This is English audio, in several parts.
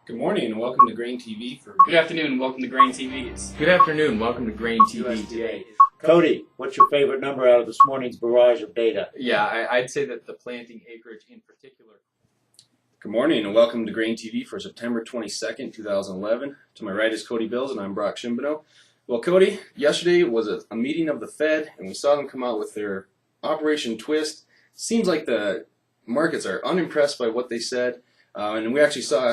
Good morning and welcome to GrainTV. Good afternoon and welcome to GrainTV. Good afternoon. Welcome to GrainTV today. Cody, what's your favorite number out of this morning's barrage of data? Yeah, I'd say that the planting acreage in particular. Good morning and welcome to GrainTV for September 22nd, 2011. To my right is Cody Bills and I'm Brock Shimbano. Well, Cody, yesterday was a meeting of the Fed and we saw them come out with their Operation Twist. Seems like the markets are unimpressed by what they said. And we actually saw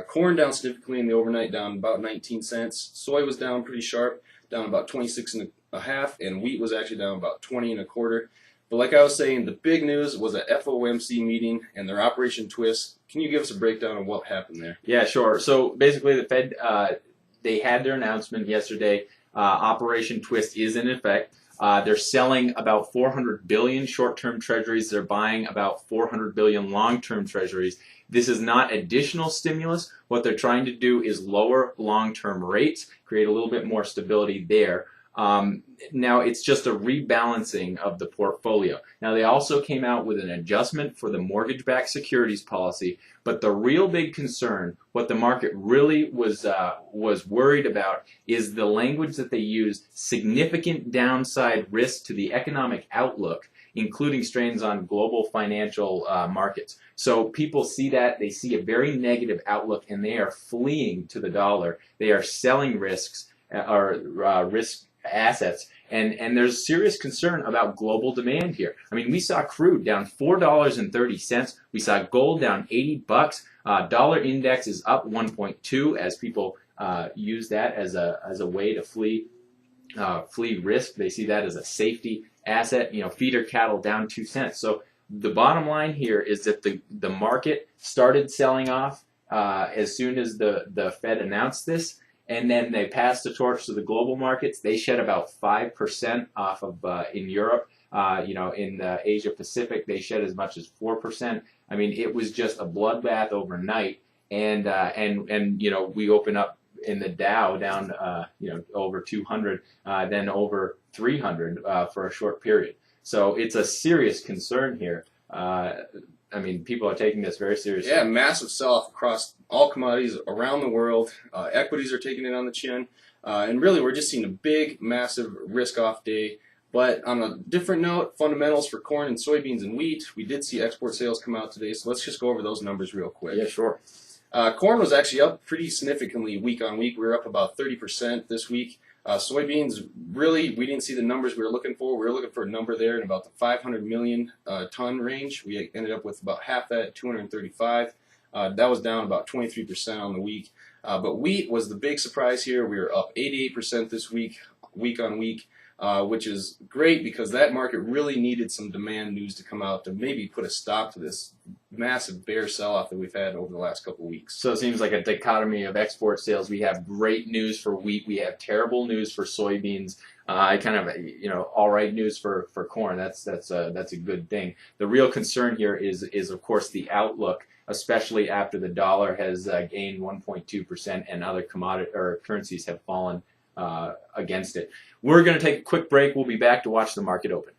corn down significantly in the overnight, down about 19 cents. Soy was down pretty sharp, down about 26 and a half, and wheat was actually down about 20 and a quarter. But like I was saying, the big news was a FOMC meeting and their Operation Twist. Can you give us a breakdown of what happened there? Yeah, sure. So basically, the Fed they had their announcement yesterday. Operation Twist is in effect. They're selling about 400 billion short-term treasuries. They're buying about 400 billion long-term treasuries. This is not additional stimulus. What they're trying to do is lower long-term rates, create a little bit more stability there. Now, it's just a rebalancing of the portfolio. Now, they also came out with an adjustment for the mortgage-backed securities policy, but the real big concern, what the market really was worried about, is the language that they use: significant downside risk to the economic outlook, including strains on global financial markets. So people see that, they see a very negative outlook, and they are fleeing to the dollar. They are selling risks or risk assets, and there's serious concern about global demand here. I mean, we saw crude down $4.30. We saw gold down $80. Dollar index is up 1.2 as people use that as a way to flee risk. They see that as a safety asset. You know, feeder cattle down 2 cents. So the bottom line here is that the market started selling off as soon as the Fed announced this, and then they passed the torch to the global markets. They shed about 5% off of in Europe. In Asia Pacific, they shed as much as 4%. I mean, it was just a bloodbath overnight, and we open up in the Dow down over 200, then over 300 for a short period. So it's a serious concern here. I mean, people are taking this very seriously. Yeah, massive sell-off across all commodities around the world. Equities are taking it on the chin. And really, we're just seeing a big, massive risk-off day. But on a different note, fundamentals for corn and soybeans and wheat, we did see export sales come out today. So let's just go over those numbers real quick. Yeah, sure. Corn was actually up pretty significantly week on week. We were up about 30% this week. Soybeans, really, we didn't see the numbers we were looking for. We were looking for a number there in about the 500 million ton range. We ended up with about half that at 235. That was down about 23% on the week. But wheat was the big surprise here. We were up 88% this week, week on week, which is great because that market really needed some demand news to come out to maybe put a stop to this massive bear sell-off that we've had over the last couple of weeks. So it seems like a dichotomy of export sales. We have great news for wheat. We have terrible news for soybeans. All right news for corn. That's a good thing. The real concern here is of course the outlook, especially after the dollar has gained 1.2% and other commodity or currencies have fallen against it. We're going to take a quick break. We'll be back to watch the market open.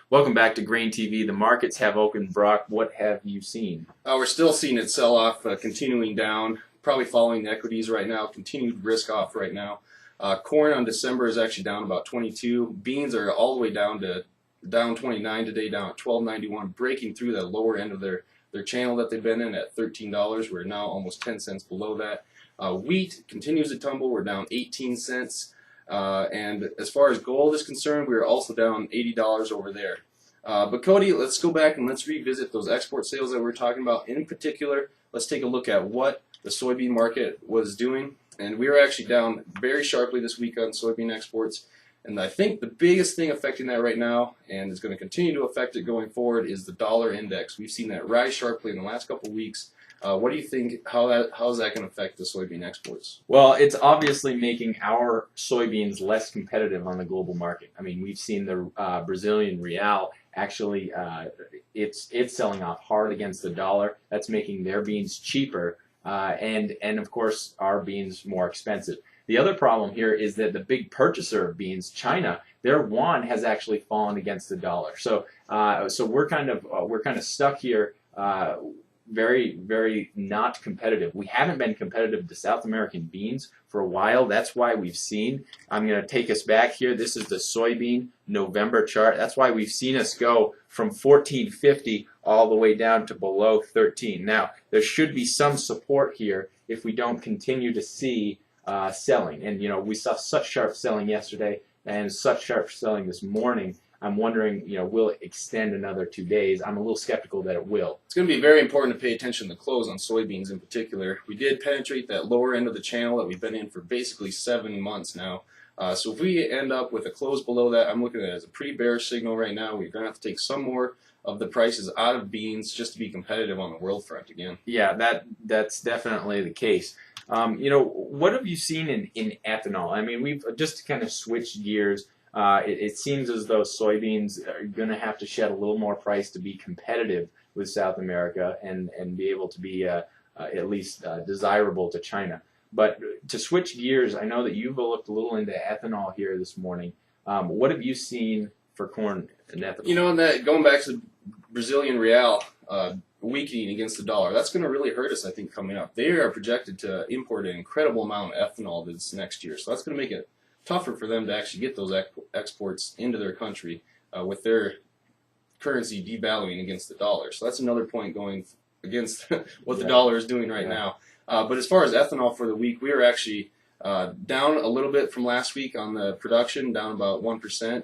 Welcome back to GrainTV. The markets have opened. Brock, what have you seen? We're still seeing it sell off, continuing down, probably following the equities right now, continued risk off right now. Corn on December is actually down about 22. Beans are all the way down 29 today, down at $12.91, breaking through the lower end of their channel that they've been in at $13. We're now almost 10 cents below that. Wheat continues to tumble. We're down 18 cents. And as far as gold is concerned, we are also down $80 over there. But Cody, let's go back and let's revisit those export sales that we were talking about. In particular, let's take a look at what the soybean market was doing. And we were actually down very sharply this week on soybean exports. And I think the biggest thing affecting that right now, and is going to continue to affect it going forward, is the dollar index. We've seen that rise sharply in the last couple of weeks. What do you think? How is that going to affect the soybean exports? Well, it's obviously making our soybeans less competitive on the global market. I mean, we've seen the Brazilian real actually it's selling off hard against the dollar. That's making their beans cheaper, and of course our beans more expensive. The other problem here is that the big purchaser of beans, China, their yuan has actually fallen against the dollar. So we're kind of stuck here. Very, very not competitive. We haven't been competitive to South American beans for a while. That's why we've seen, I'm going to take us back here. This is the soybean November chart. That's why we've seen us go from 1450 all the way down to below 13. Now, there should be some support here if we don't continue to see selling. And, we saw such sharp selling yesterday and such sharp selling this morning. I'm wondering, will it extend another 2 days? I'm a little skeptical that it will. It's going to be very important to pay attention to the close on soybeans in particular. We did penetrate that lower end of the channel that we've been in for basically 7 months now. So if we end up with a close below that, I'm looking at it as a pretty bearish signal right now. We're going to have to take some more of the prices out of beans just to be competitive on the world front again. Yeah, that's definitely the case. What have you seen in ethanol? I mean, we've just kind of switched gears. It seems as though soybeans are going to have to shed a little more price to be competitive with South America and be able to be at least desirable to China. But to switch gears, I know that you've looked a little into ethanol here this morning. What have you seen for corn and ethanol? Going back to the Brazilian real weakening against the dollar, that's going to really hurt us, I think, coming up. They are projected to import an incredible amount of ethanol this next year, so that's going to make it tougher for them to actually get those exports into their country with their currency devaluing against the dollar. So that's another point going against what the dollar is doing right now. But as far as ethanol for the week, we were actually down a little bit from last week on the production, down about 1%.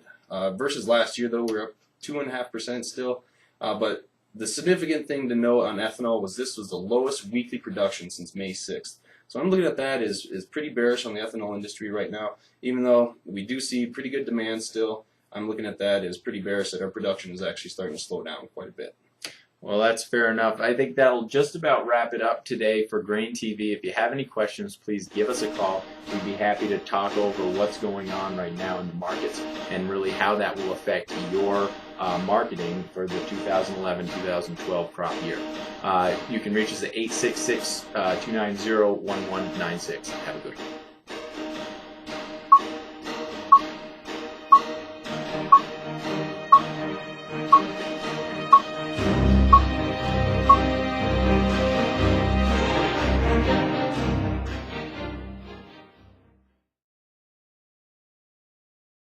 Versus last year, though, we're up 2.5% still. But the significant thing to note on ethanol was this was the lowest weekly production since May 6th. So I'm looking at that as pretty bearish on the ethanol industry right now. Even though we do see pretty good demand still, I'm looking at that as pretty bearish that our production is actually starting to slow down quite a bit. Well, that's fair enough. I think that'll just about wrap it up today for GrainTV. If you have any questions, please give us a call. We'd be happy to talk over what's going on right now in the markets and really how that will affect your marketing for the 2011-2012 crop year. You can reach us at 866-290-1196. Have a good one.